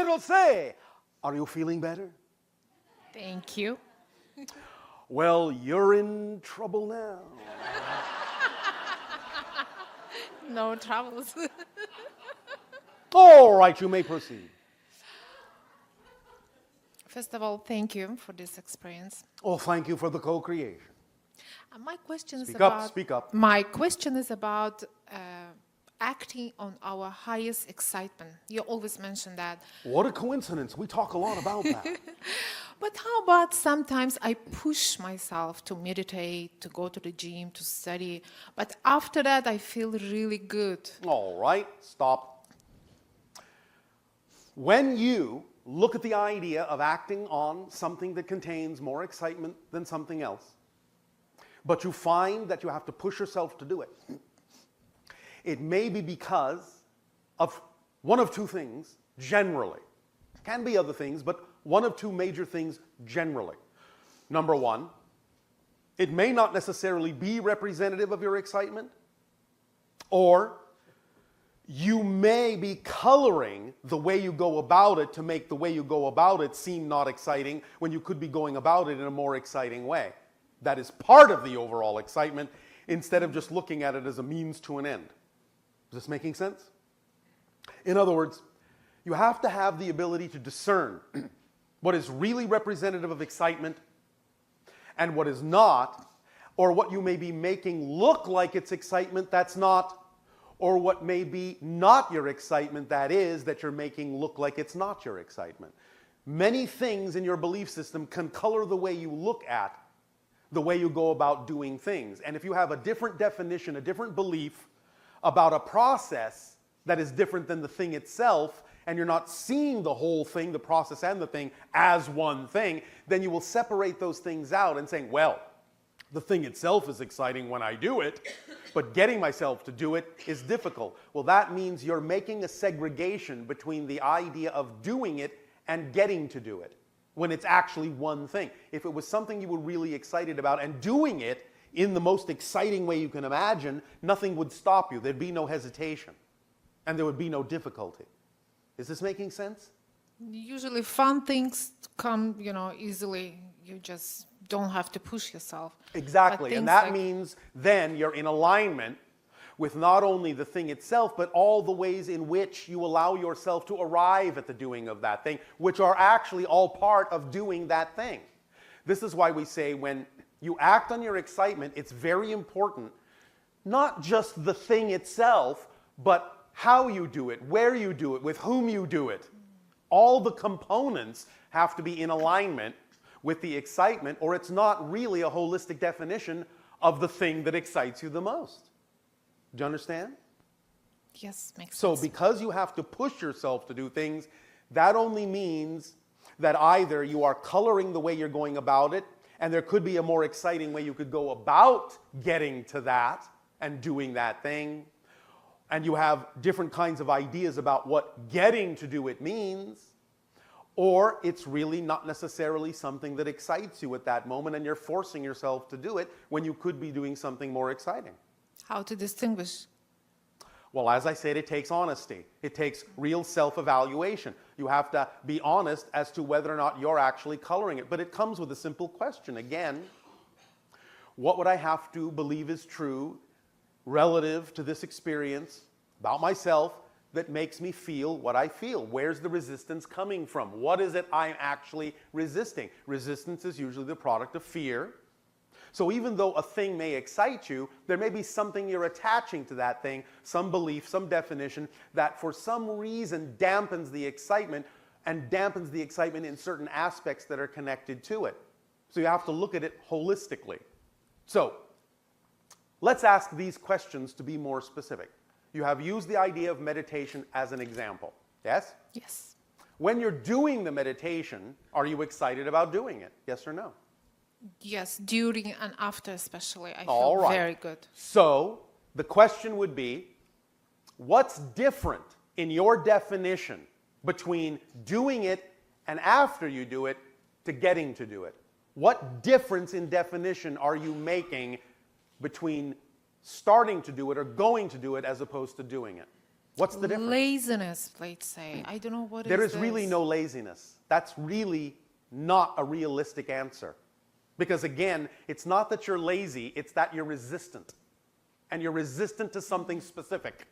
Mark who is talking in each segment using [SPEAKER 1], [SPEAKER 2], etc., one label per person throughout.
[SPEAKER 1] it'll say, are you feeling better?
[SPEAKER 2] Thank you.
[SPEAKER 1] Well, you're in trouble now.
[SPEAKER 2] No troubles.
[SPEAKER 1] All right, you may proceed.
[SPEAKER 2] First of all, thank you for this experience.
[SPEAKER 1] Oh, thank you for the co-creation.
[SPEAKER 2] My question is
[SPEAKER 1] Speak
[SPEAKER 2] about.
[SPEAKER 1] up, speak up.
[SPEAKER 2] My question is about acting on our highest excitement. You always mention that.
[SPEAKER 1] What a coincidence. We talk a lot about that.
[SPEAKER 2] But how about sometimes I push myself to meditate, to go to the gym, to study, but after that I feel really good.
[SPEAKER 1] All right, stop. When you look at the idea of acting on something that contains more excitement than something else, but you find that you have to push yourself to do it, it may be because of one of two things, generally. Can be other things, but one of two major things generally. Number one, it may not necessarily be representative of your excitement, or you may be coloring the way you go about it to make the way you go about it seem not exciting when you could be going about it in a more exciting way. That is part of the overall excitement instead of just looking at it as a means to an end. Is this making sense? In other words, you have to have the ability to discern what is really representative of excitement and what is not, or what you may be making look like it's excitement that's not, or what may be not your excitement that is, that you're making look like it's not your excitement. Many things in your belief system can color the way you look at the way you go about doing things. And if you have a different definition, a different belief about a process that is different than the thing itself, and you're not seeing the whole thing, the process and the thing, as one thing, then you will separate those things out and saying, well, the thing itself is exciting when I do it, but getting myself to do it is difficult. Well, that means you're making a segregation between the idea of doing it and getting to do it, when it's actually one thing. If it was something you were really excited about and doing it in the most exciting way you can imagine, nothing would stop you. There'd be no hesitation, and there would be no difficulty. Is this making sense?
[SPEAKER 2] Usually fun things come, easily. You just don't have to push yourself.
[SPEAKER 1] Exactly, and that means then you're in alignment with not only the thing itself, but all the ways in which you allow yourself to arrive at the doing of that thing, which are actually all part of doing that thing. This is why we say when you act on your excitement, it's very important, not just the thing itself, but how you do it, where you do it, with whom you do it. All the components have to be in alignment with the excitement, or it's not really a holistic definition of the thing that excites you the most. Do you understand?
[SPEAKER 2] Yes, makes
[SPEAKER 1] So
[SPEAKER 2] sense.
[SPEAKER 1] because you have to push yourself to do things, that only means that either you are coloring the way you're going about it, and there could be a more exciting way you could go about getting to that and doing that thing, and you have different kinds of ideas about what getting to do it means, or it's really not necessarily something that excites you at that moment and you're forcing yourself to do it when you could be doing something more exciting.
[SPEAKER 2] How to distinguish?
[SPEAKER 1] Well, as I said, it takes honesty. It takes real self-evaluation. You have to be honest as to whether or not you're actually coloring it. But it comes with a simple question. Again, what would I have to believe is true relative to this experience about myself that makes me feel what I feel? Where's the resistance coming from? What is it I'm actually resisting? Resistance is usually the product of fear. So even though a thing may excite you, there may be something you're attaching to that thing, some belief, some definition, that for some reason dampens the excitement, and dampens the excitement in certain aspects that are connected to it. So you have to look at it holistically. So let's ask these questions to be more specific. You have used the idea of meditation as an example, yes?
[SPEAKER 2] Yes.
[SPEAKER 1] When you're doing the meditation, are you excited about doing it? Yes or no?
[SPEAKER 2] Yes, during and after especially, I
[SPEAKER 1] All
[SPEAKER 2] feel
[SPEAKER 1] right.
[SPEAKER 2] very good.
[SPEAKER 1] So the question would be, what's different in your definition between doing it and after you do it to getting to do it? What difference in definition are you making between starting to do it or going to do it as opposed to doing it? What's the difference?
[SPEAKER 2] Laziness, let's say. I don't know what
[SPEAKER 1] There
[SPEAKER 2] is
[SPEAKER 1] is really
[SPEAKER 2] this.
[SPEAKER 1] no laziness. That's really not a realistic answer. Because again, it's not that you're lazy, it's that you're resistant. And you're resistant to something specific.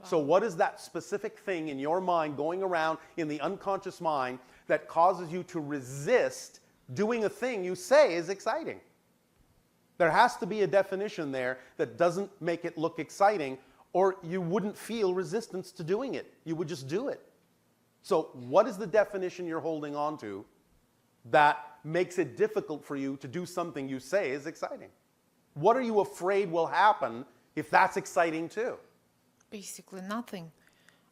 [SPEAKER 1] So what is that specific thing in your mind going around in the unconscious mind that causes you to resist doing a thing you say is exciting? There has to be a definition there that doesn't make it look exciting, or you wouldn't feel resistance to doing it. You would just do it. So what is the definition you're holding on to that makes it difficult for you to do something you say is exciting? What are you afraid will happen if that's exciting too?
[SPEAKER 2] Basically nothing.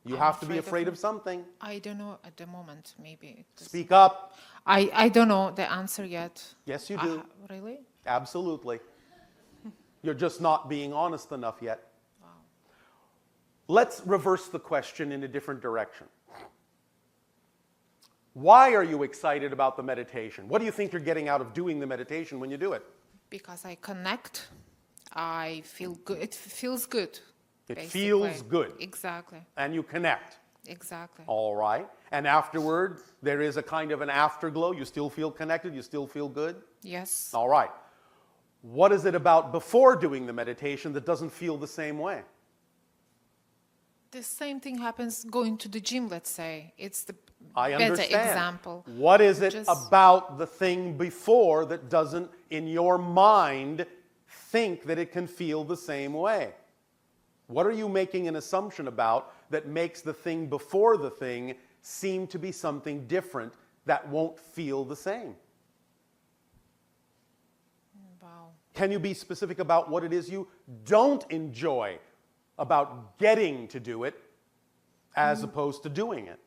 [SPEAKER 1] You
[SPEAKER 2] I'm
[SPEAKER 1] have to be afraid
[SPEAKER 2] of
[SPEAKER 1] of something.
[SPEAKER 2] I don't know at the moment, maybe.
[SPEAKER 1] Speak up.
[SPEAKER 2] I don't know the answer yet.
[SPEAKER 1] Yes, you do.
[SPEAKER 2] Really?
[SPEAKER 1] Absolutely. You're just not being honest enough yet. Wow. Let's reverse the question in a different direction. Why are you excited about the meditation? What do you think you're getting out of doing the meditation when you do it?
[SPEAKER 2] Because I connect. I feel good. It feels good.
[SPEAKER 1] It
[SPEAKER 2] basically.
[SPEAKER 1] feels good.
[SPEAKER 2] Exactly.
[SPEAKER 1] And you connect.
[SPEAKER 2] Exactly.
[SPEAKER 1] All right. And afterward, there is a kind of an afterglow. You still feel connected. You still feel good.
[SPEAKER 2] Yes.
[SPEAKER 1] All right. What is it about before doing the meditation that doesn't feel the same way?
[SPEAKER 2] The same thing happens going to the gym, let's say. It's the
[SPEAKER 1] I
[SPEAKER 2] better
[SPEAKER 1] understand.
[SPEAKER 2] example.
[SPEAKER 1] What is it
[SPEAKER 2] Just-
[SPEAKER 1] about the thing before that doesn't, in your mind, think that it can feel the same way? What are you making an assumption about that makes the thing before the thing seem to be something different that won't feel the same?
[SPEAKER 2] Wow.
[SPEAKER 1] Can you be specific about what it is you don't enjoy about getting to do it as opposed to doing it?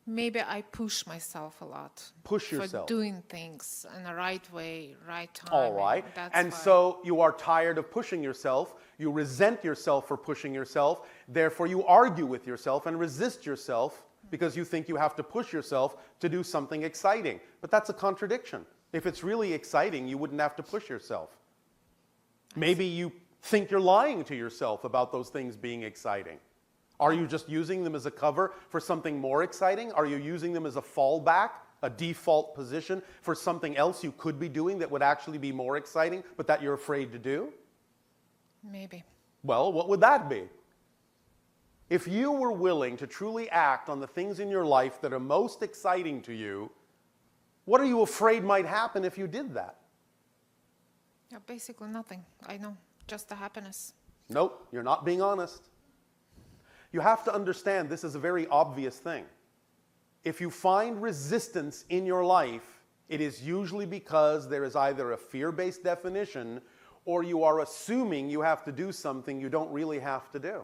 [SPEAKER 2] Maybe I push myself a lot.
[SPEAKER 1] Push yourself.
[SPEAKER 2] For doing things in the right way, right time.
[SPEAKER 1] All right. And so you are tired of pushing yourself. You resent yourself for pushing yourself. Therefore, you argue with yourself and resist yourself because you think you have to push yourself to do something exciting. But that's a contradiction. If it's really exciting, you wouldn't have to push yourself. Maybe you think you're lying to yourself about those things being exciting. Are you just using them as a cover for something more exciting? Are you using them as a fallback, a default position for something else you could be doing that would actually be more exciting, but that you're afraid to do?
[SPEAKER 2] Maybe.
[SPEAKER 1] Well, what would that be? If you were willing to truly act on the things in your life that are most exciting to you, what are you afraid might happen if you did that?
[SPEAKER 2] Yeah, basically nothing. I know. Just the happiness.
[SPEAKER 1] Nope, you're not being honest. You have to understand this is a very obvious thing. If you find resistance in your life, it is usually because there is either a fear-based definition or you are assuming you have to do something you don't really have to do.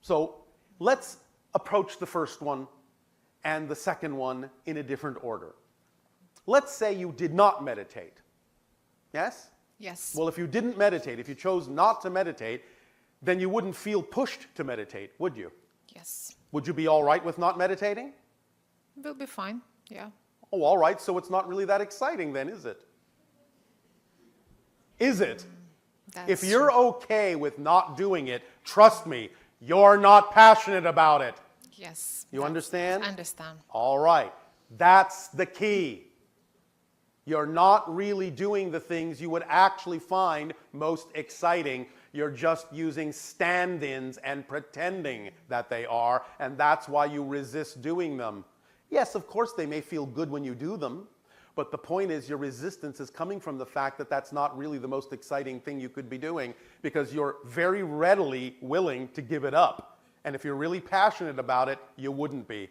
[SPEAKER 1] So let's approach the first one and the second one in a different order. Let's say you did not meditate. Yes?
[SPEAKER 2] Yes.
[SPEAKER 1] Well, if you didn't meditate, if you chose not to meditate, then you wouldn't feel pushed to meditate, would you?
[SPEAKER 2] Yes.
[SPEAKER 1] Would you be all right with not meditating?
[SPEAKER 2] We'll be fine. Yeah.
[SPEAKER 1] Oh, all right, so it's not really that exciting then, is it? Is it? If you're okay with not doing it, trust me, you're not passionate about it.
[SPEAKER 2] Yes.
[SPEAKER 1] You understand?
[SPEAKER 2] I understand.
[SPEAKER 1] All right. That's the key. You're not really doing the things you would actually find most exciting. You're just using stand-ins and pretending that they are, and that's why you resist doing them. Yes, of course, they may feel good when you do them, but the point is your resistance is coming from the fact that that's not really the most exciting thing you could be doing because you're very readily willing to give it up. And if you're really passionate about it, you wouldn't be.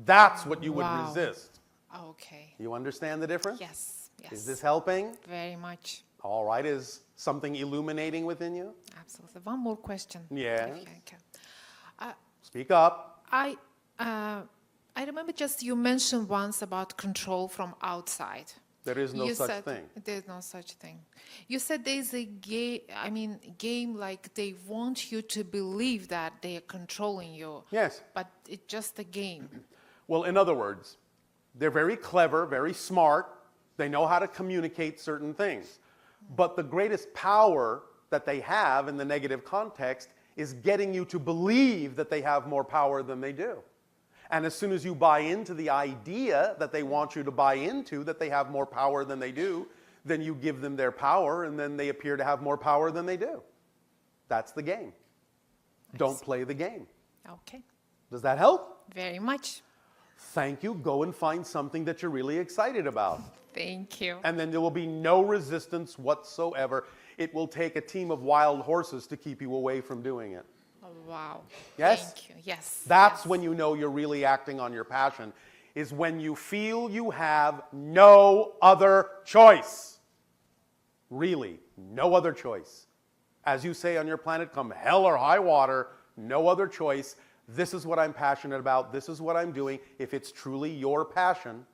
[SPEAKER 1] That's what you would resist.
[SPEAKER 2] Okay.
[SPEAKER 1] You understand the difference?
[SPEAKER 2] Yes. Yes.
[SPEAKER 1] Is this helping?
[SPEAKER 2] Very much.
[SPEAKER 1] All right. Is something illuminating within you?
[SPEAKER 2] Absolutely. One more question.
[SPEAKER 1] Yes.
[SPEAKER 2] If I can.
[SPEAKER 1] Speak up.
[SPEAKER 2] I remember just you mentioned once about control from outside.
[SPEAKER 1] There is no such thing.
[SPEAKER 2] There's no such thing. You said there's a game like they want you to believe that they are controlling you.
[SPEAKER 1] Yes.
[SPEAKER 2] But it's just a game.
[SPEAKER 1] Well, in other words, they're very clever, very smart. They know how to communicate certain things. But the greatest power that they have in the negative context is getting you to believe that they have more power than they do. And as soon as you buy into the idea that they want you to buy into, that they have more power than they do, then you give them their power, and then they appear to have more power than they do. That's the game. Don't play the game.
[SPEAKER 2] Okay.
[SPEAKER 1] Does that help?
[SPEAKER 2] Very much.
[SPEAKER 1] Thank you. Go and find something that you're really excited about.
[SPEAKER 2] Thank you.
[SPEAKER 1] And then there will be no resistance whatsoever. It will take a team of wild horses to keep you away from doing it.
[SPEAKER 2] Oh, wow.
[SPEAKER 1] Yes?
[SPEAKER 2] Thank you. Yes.
[SPEAKER 1] That's
[SPEAKER 2] yes.
[SPEAKER 1] when you know you're really acting on your passion, is when you feel you have no other choice. Really, no other choice. As you say on your planet, come hell or high water, no other choice. This is what I'm passionate about. This is what I'm doing. If it's truly your passion,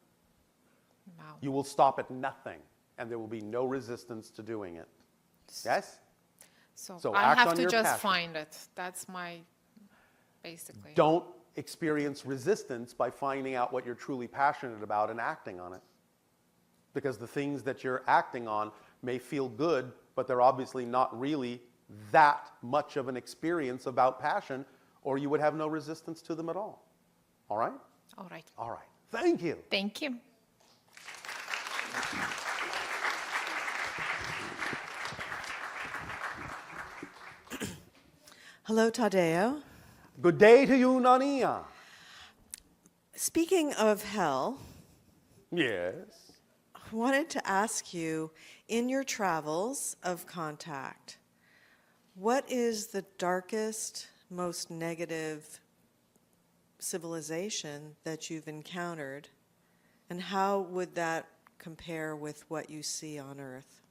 [SPEAKER 2] Wow.
[SPEAKER 1] you will stop at nothing, and there will be no resistance to doing it. Yes?
[SPEAKER 2] So I
[SPEAKER 1] act
[SPEAKER 2] have
[SPEAKER 1] on
[SPEAKER 2] to
[SPEAKER 1] your
[SPEAKER 2] just
[SPEAKER 1] passion.
[SPEAKER 2] find it. That's my, basically.
[SPEAKER 1] Don't experience resistance by finding out what you're truly passionate about and acting on it. Because the things that you're acting on may feel good, but they're obviously not really that much of an experience about passion, or you would have no resistance to them at all. All right?
[SPEAKER 2] All right.
[SPEAKER 1] All right. Thank you.
[SPEAKER 2] Thank you.
[SPEAKER 3] Hello, Tadeo.
[SPEAKER 1] Good day to you, Nania.
[SPEAKER 3] Speaking of hell,
[SPEAKER 1] Yes.
[SPEAKER 3] I wanted to ask you, in your travels of contact, what is the darkest, most negative civilization that you've encountered, and how would that compare with what you see on Earth?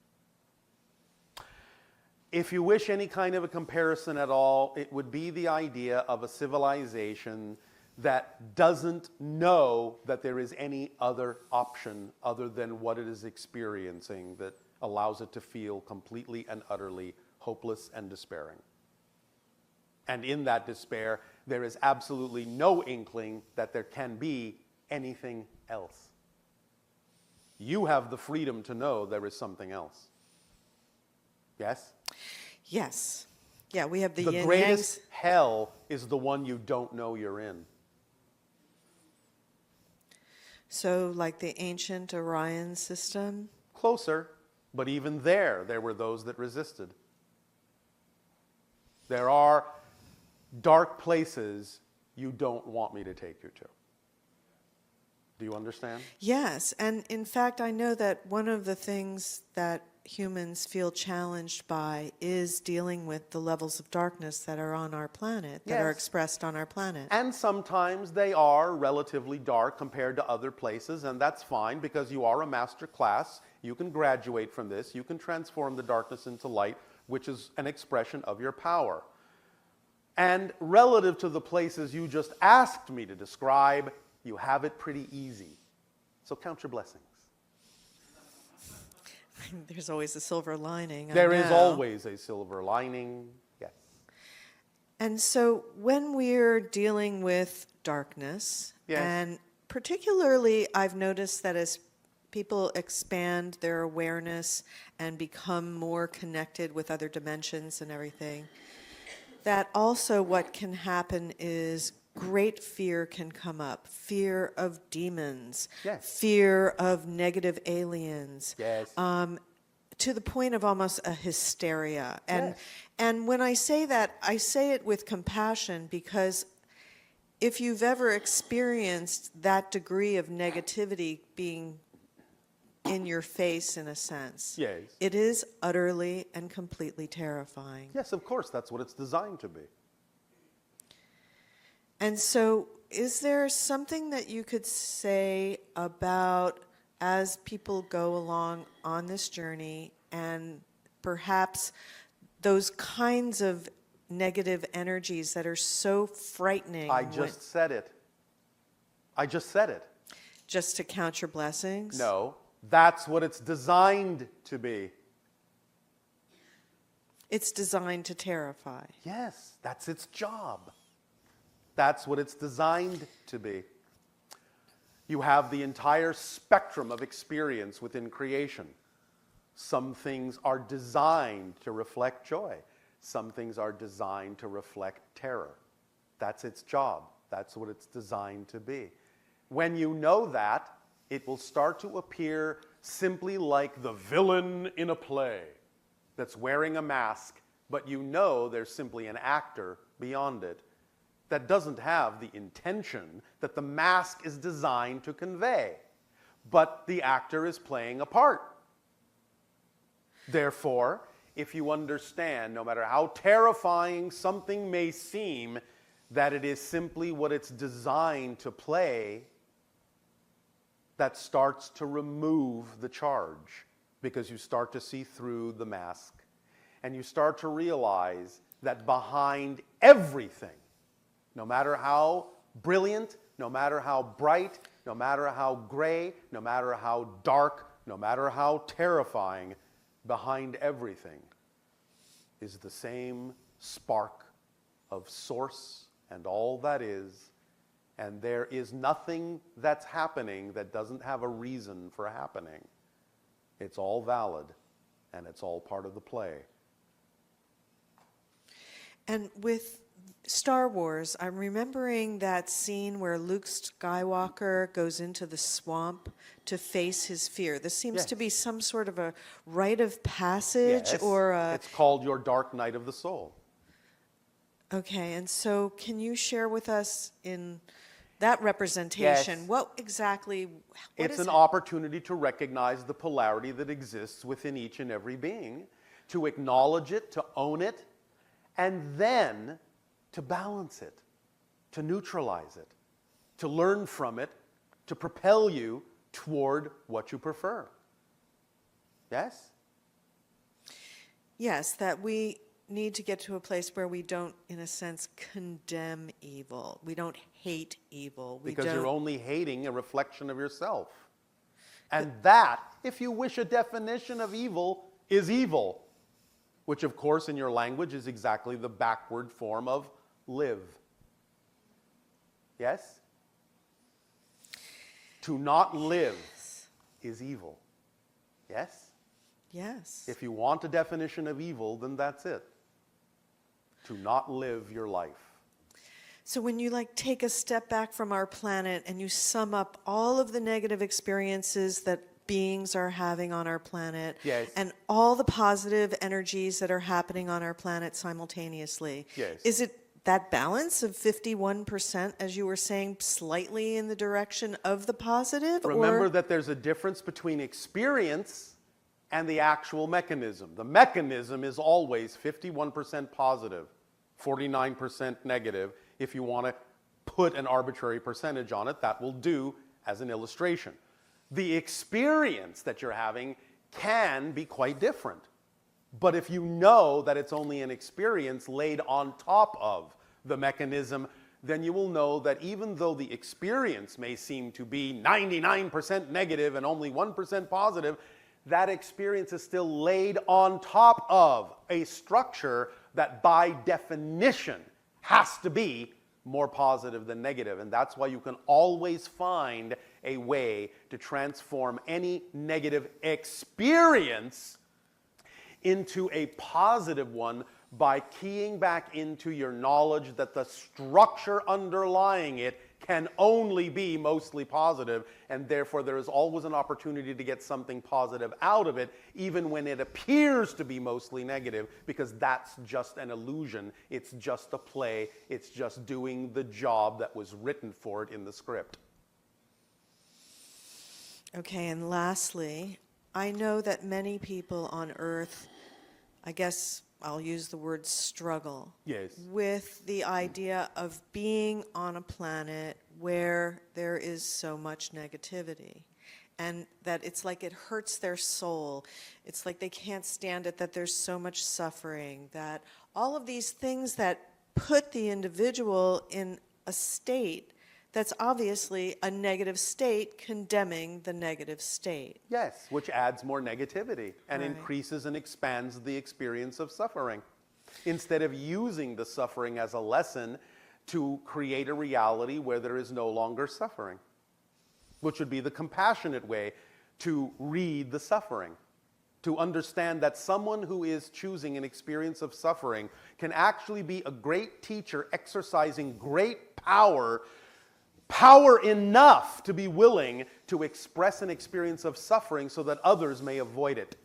[SPEAKER 1] If you wish any kind of a comparison at all, it would be the idea of a civilization that doesn't know that there is any other option other than what it is experiencing that allows it to feel completely and utterly hopeless and despairing. And in that despair, there is absolutely no inkling that there can be anything else. You have the freedom to know there is something else. Yes?
[SPEAKER 3] Yes. Yeah, we have the
[SPEAKER 1] The
[SPEAKER 3] yin
[SPEAKER 1] greatest
[SPEAKER 3] yangs.
[SPEAKER 1] hell is the one you don't know you're in.
[SPEAKER 3] So, like the ancient Orion system?
[SPEAKER 1] Closer, but even there were those that resisted. There are dark places you don't want me to take you to. Do you understand?
[SPEAKER 3] Yes, and in fact, I know that one of the things that humans feel challenged by is dealing with the levels of darkness that are on our planet, that are
[SPEAKER 1] Yes.
[SPEAKER 3] expressed on our planet.
[SPEAKER 1] And sometimes they are relatively dark compared to other places, and that's fine because you are a master class. You can graduate from this. You can transform the darkness into light, which is an expression of your power. And relative to the places you just asked me to describe, you have it pretty easy. So count your blessings.
[SPEAKER 3] There's always a silver lining.
[SPEAKER 1] There
[SPEAKER 3] I
[SPEAKER 1] is
[SPEAKER 3] know.
[SPEAKER 1] always a silver lining. Yes.
[SPEAKER 3] And so when we're dealing with darkness,
[SPEAKER 1] Yes.
[SPEAKER 3] and particularly I've noticed that as people expand their awareness and become more connected with other dimensions and everything, that also what can happen is great fear can come up. Fear of demons.
[SPEAKER 1] Yes.
[SPEAKER 3] Fear of negative aliens.
[SPEAKER 1] Yes.
[SPEAKER 3] To the point of almost a hysteria. And
[SPEAKER 1] Yes.
[SPEAKER 3] and when I say that, I say it with compassion, because if you've ever experienced that degree of negativity being in your face, in a sense,
[SPEAKER 1] Yes.
[SPEAKER 3] it is utterly and completely terrifying.
[SPEAKER 1] Yes, of course, that's what it's designed to be.
[SPEAKER 3] And so, is there something that you could say about, as people go along on this journey, and perhaps those kinds of negative energies that are so frightening?
[SPEAKER 1] I just said it. I just said it.
[SPEAKER 3] Just to count your blessings?
[SPEAKER 1] No, that's what it's designed to be.
[SPEAKER 3] It's designed to terrify.
[SPEAKER 1] Yes, that's its job. That's what it's designed to be. You have the entire spectrum of experience within creation. Some things are designed to reflect joy. Some things are designed to reflect terror. That's its job. That's what it's designed to be. When you know that, it will start to appear simply like the villain in a play that's wearing a mask, but you know there's simply an actor beyond it that doesn't have the intention that the mask is designed to convey, but the actor is playing a part. Therefore, if you understand, no matter how terrifying something may seem, that it is simply what it's designed to play, that starts to remove the charge, because you start to see through the mask, and you start to realize that behind everything, no matter how brilliant, no matter how bright, no matter how gray, no matter how dark, no matter how terrifying, behind everything is the same spark of source and all that is, and there is nothing that's happening that doesn't have a reason for happening. It's all valid, and it's all part of the play.
[SPEAKER 3] And with Star Wars, I'm remembering that scene where Luke Skywalker goes into the swamp to face his fear. This seems to be some sort of a rite of passage,
[SPEAKER 1] Yes,
[SPEAKER 3] or a...
[SPEAKER 1] it's called your dark night of the soul.
[SPEAKER 3] Okay, and so can you share with us in that representation,
[SPEAKER 1] Yes.
[SPEAKER 3] what exactly...
[SPEAKER 1] It's an opportunity to recognize the polarity that exists within each and every being, to acknowledge it, to own it, and then to balance it, to neutralize it, to learn from it, to propel you toward what you prefer. Yes?
[SPEAKER 3] Yes, that we need to get to a place where we don't, in a sense, condemn evil. We don't hate evil.
[SPEAKER 1] Because you're only hating a reflection of yourself. And that, if you wish a definition of evil, is evil. Which, of course, in your language is exactly the backward form of live. Yes? To not live is evil. Yes?
[SPEAKER 3] Yes.
[SPEAKER 1] If you want a definition of evil, then that's it. To not live your life.
[SPEAKER 3] So when you take a step back from our planet and you sum up all of the negative experiences that beings are having on our planet,
[SPEAKER 1] Yes.
[SPEAKER 3] and all the positive energies that are happening on our planet simultaneously,
[SPEAKER 1] Yes.
[SPEAKER 3] is it that balance of 51%, as you were saying, slightly in the direction of the positive?
[SPEAKER 1] Remember
[SPEAKER 3] or?
[SPEAKER 1] that there's a difference between experience and the actual mechanism. The mechanism is always 51% positive, 49% negative. If you want to put an arbitrary percentage on it, that will do as an illustration. The experience that you're having can be quite different. But if you know that it's only an experience laid on top of the mechanism, then you will know that even though the experience may seem to be 99% negative and only 1% positive, that experience is still laid on top of a structure that by definition has to be more positive than negative. And that's why you can always find a way to transform any negative experience into a positive one by keying back into your knowledge that the structure underlying it can only be mostly positive, and therefore there is always an opportunity to get something positive out of it, even when it appears to be mostly negative, because that's just an illusion. It's just a play. It's just doing the job that was written for it in the script.
[SPEAKER 3] Okay, and lastly, I know that many people on Earth, I guess I'll use the word struggle,
[SPEAKER 1] Yes.
[SPEAKER 3] with the idea of being on a planet where there is so much negativity. And that it's like it hurts their soul. It's like they can't stand it, that there's so much suffering, that all of these things that put the individual in a state that's obviously a negative state, condemning the negative state.
[SPEAKER 1] Yes, which adds more negativity and
[SPEAKER 3] Right.
[SPEAKER 1] increases and expands the experience of suffering. Instead of using the suffering as a lesson to create a reality where there is no longer suffering, which would be the compassionate way to read the suffering. to understand that someone who is choosing an experience of suffering can actually be a great teacher exercising great power, power enough to be willing to express an experience of suffering so that others may avoid it,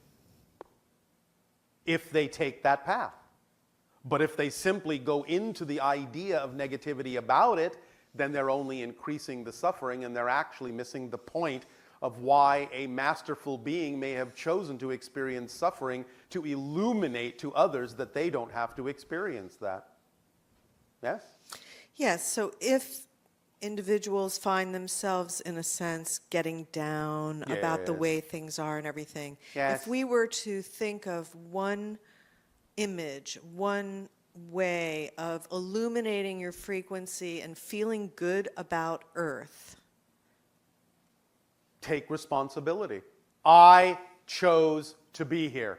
[SPEAKER 1] if they take that path. But if they simply go into the idea of negativity about it, then they're only increasing the suffering, and they're actually missing the point of why a masterful being may have chosen to experience suffering, to illuminate to others that they don't have to experience that. Yes?
[SPEAKER 3] Yes, so if individuals find themselves, in a sense, getting down about the
[SPEAKER 1] Yes.
[SPEAKER 3] way things are and everything,
[SPEAKER 1] Yes.
[SPEAKER 3] if we were to think of one image, one way of illuminating your frequency and feeling good about Earth,
[SPEAKER 1] Take responsibility. I chose to be here.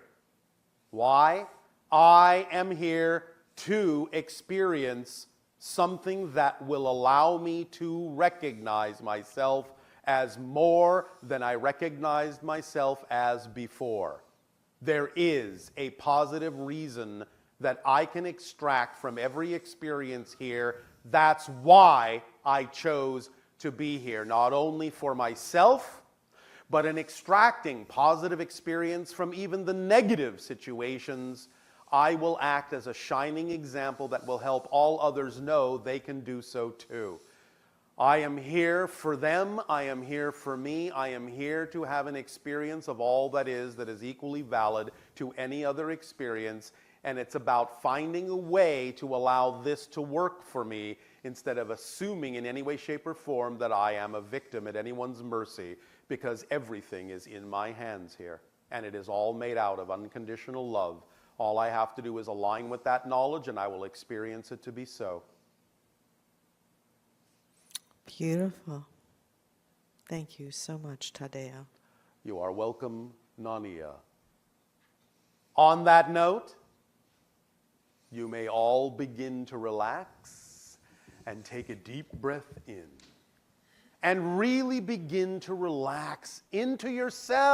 [SPEAKER 1] Why? I am here to experience something that will allow me to recognize myself as more than I recognized myself as before. There is a positive reason that I can extract from every experience here. That's why I chose to be here, not only for myself, but in extracting positive experience from even the negative situations. I will act as a shining example that will help all others know they can do so too. I am here for them. I am here for me. I am here to have an experience of all that is equally valid to any other experience. And it's about finding a way to allow this to work for me instead of assuming in any way, shape, or form that I am a victim at anyone's mercy, because everything is in my hands here. And it is all made out of unconditional love. All I have to do is align with that knowledge, and I will experience it to be so.
[SPEAKER 3] beautiful. Thank you so much, Tadeo.
[SPEAKER 1] You are welcome, Nania. On that note, you may all begin to relax and take a deep breath in and really begin to relax into yourself.